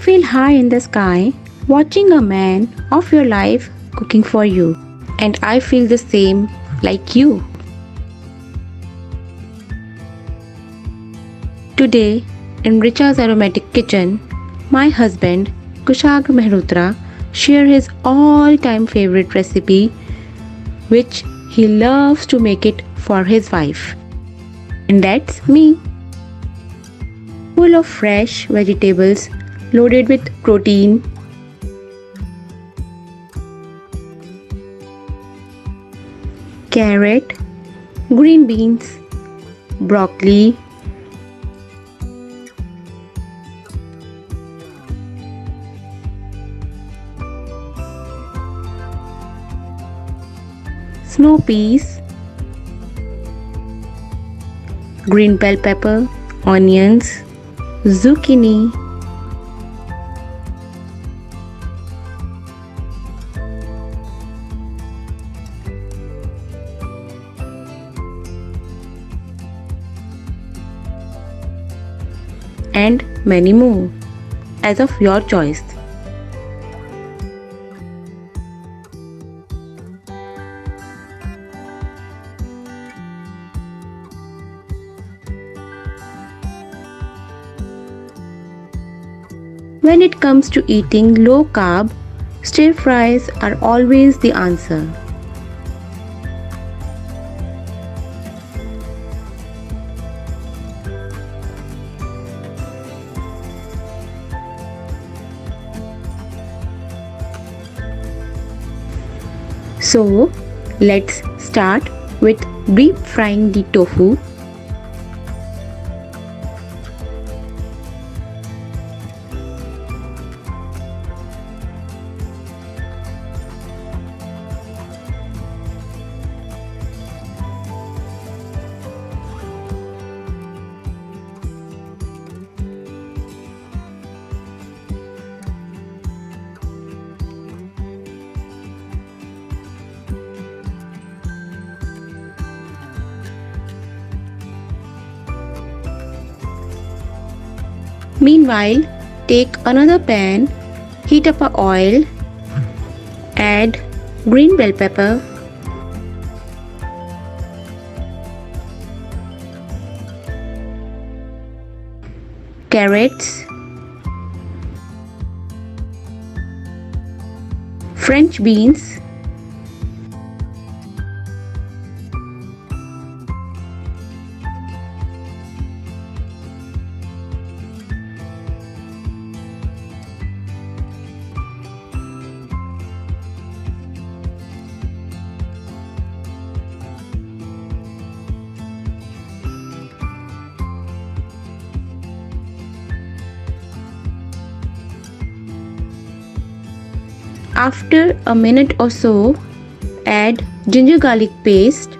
feel high in the sky watching a man of your life cooking for you. And I feel the same like you. Today, in Richa's aromatic kitchen, my husband Kushagra Mehrotra share his all-time favorite recipe which he loves to make it for his wife. And that's me. Full of fresh vegetables loaded with protein, carrot, green beans, broccoli, snow peas, green bell pepper, onions, zucchini, and many more, as of your choice. When it comes to eating low carb, stir fries are always the answer. So, let's start with deep frying the tofu. Meanwhile, take another pan, heat up a oil, add green bell pepper, carrots, French beans, After a minute or so, add ginger garlic paste,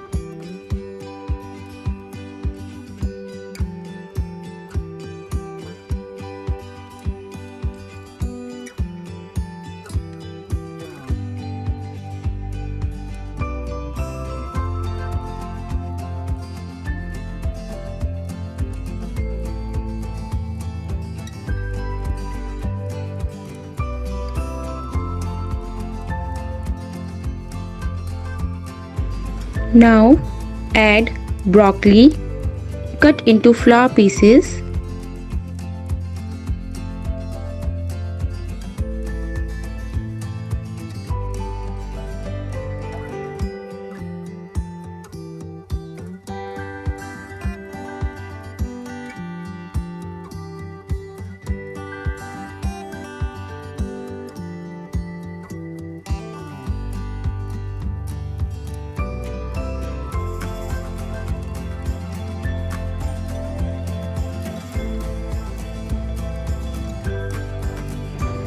Now add broccoli cut into flour pieces,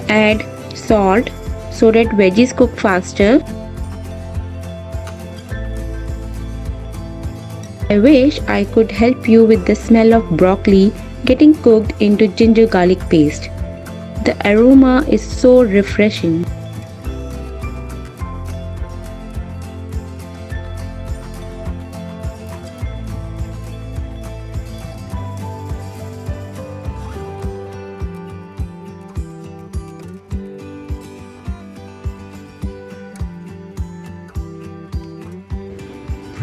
add salt so that veggies cook faster. I wish I could help you with the smell of broccoli getting cooked into ginger garlic paste. The aroma is so refreshing.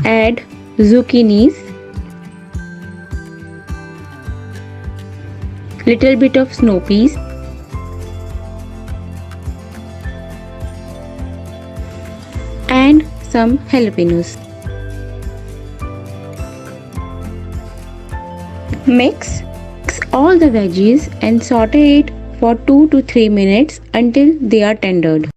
Add zucchinis, little bit of snow peas, and some jalapenos. Mix all the veggies and saute it for 2 to 3 minutes until they are tendered.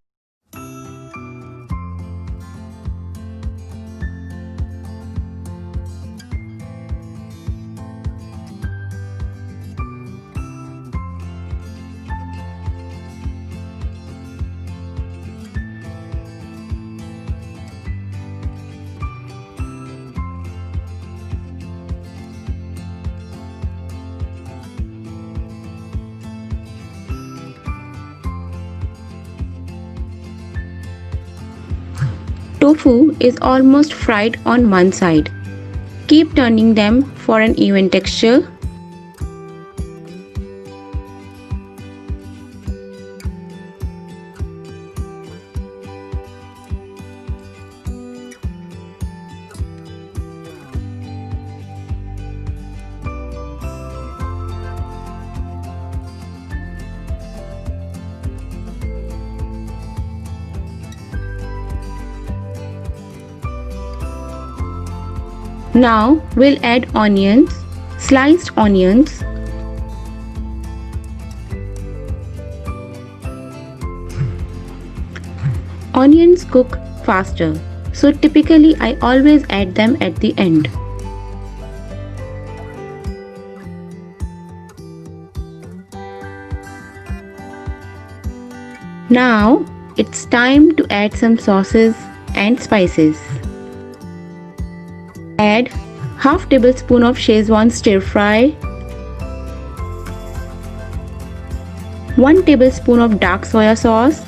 Tofu is almost fried on one side. Keep turning them for an even texture. Now we'll add onions, sliced onions, onions cook faster, so typically I always add them at the end. Now it's time to add some sauces and spices. Add half tablespoon of Szechuan stir fry, 1 tablespoon of dark soya sauce,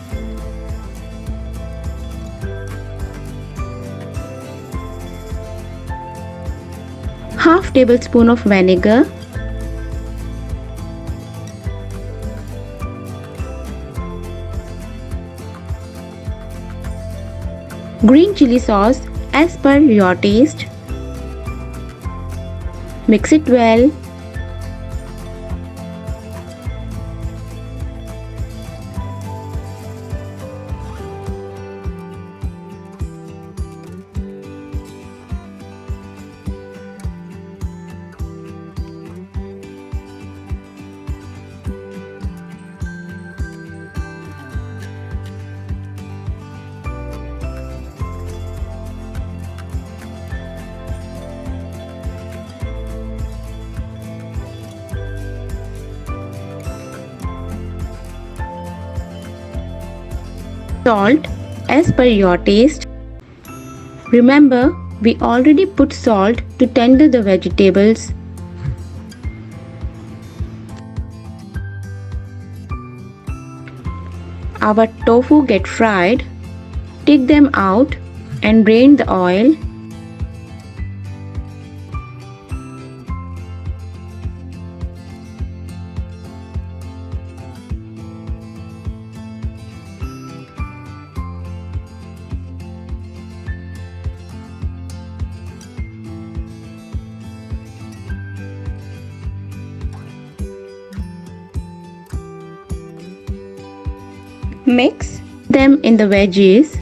half tablespoon of vinegar, green chili sauce as per your taste. Mix it well. Salt as per your taste. Remember, we already put salt to tender the vegetables. Our tofu get fried. Take them out and drain the oil. Mix them in the veggies.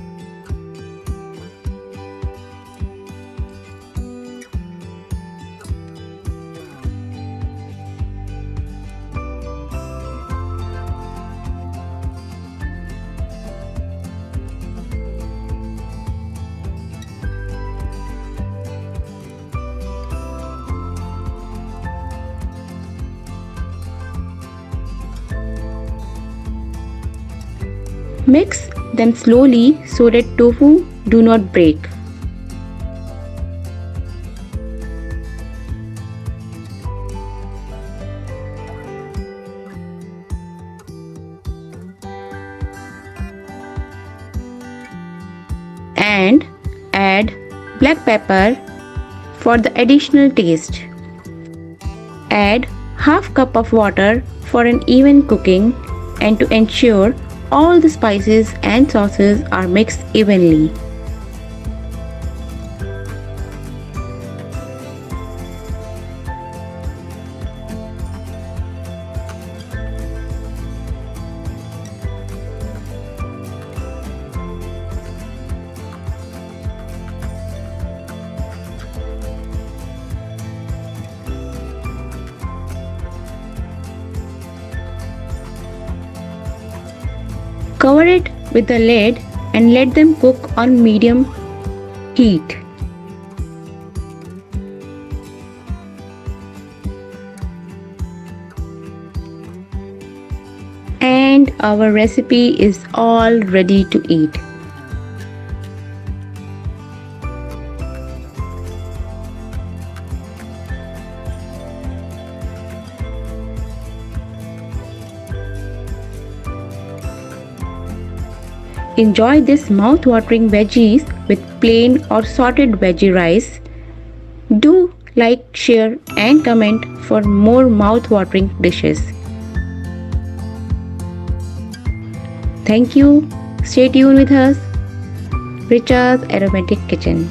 Mix them slowly so that tofu do not break. And add black pepper for the additional taste. Add half cup of water for an even cooking and to ensure all the spices and sauces are mixed evenly. Cover it with the lid and let them cook on medium heat. And our recipe is all ready to eat. Enjoy this mouth-watering veggies with plain or sorted veggie rice. Do like, share and comment for more mouth-watering dishes. Thank you. Stay tuned with us. Richa's Aromatic Kitchen.